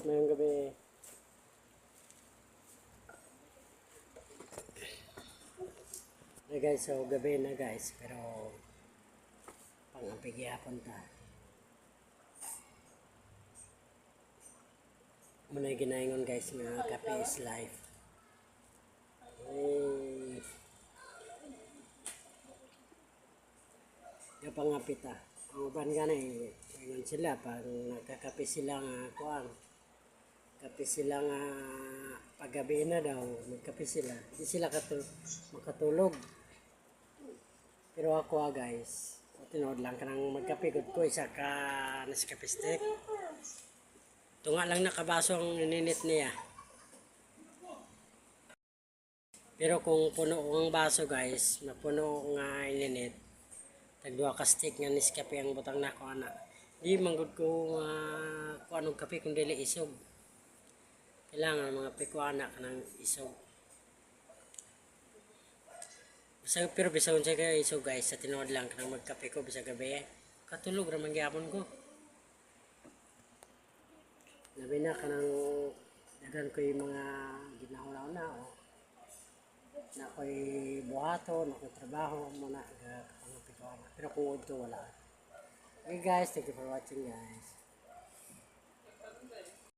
mayong gabi. Na guys, so gabi na guys, pero pang-ampig yapon ta. Muna ginaingon guys nga kape is life. Ay, kapangapit ah. Ang uban ganay, ingon sila pag nagkakape sila nga kuang. Kape sila nga paggabi na daw, magkape sila. Hindi sila makatulog. Pero ako guys, tinood lang ka nang magkape ko isa ka Nescafe stick. Tunga lang nakabaso ang ininit niya. Pero kung puno ang baso guys, mapuno nga ininit, tagduha ka stick nga Nescafe ang butang na ko ana. Di manggod ko kung anong kape kung dili isog. Kailangan mga pikuana ka ng isog. Pero bisag unsa kay isog guys, sa tinuod lang ka nang magkape ko bisag gabi. Katulog ra man gyapon ko. Labi na ka nang dagan ko yung mga ginahulaw na o. Na ko'y buhato, na ko'y trabaho muna kapangapit ko. Pero kung ito wala. Okay guys, thank you for watching guys.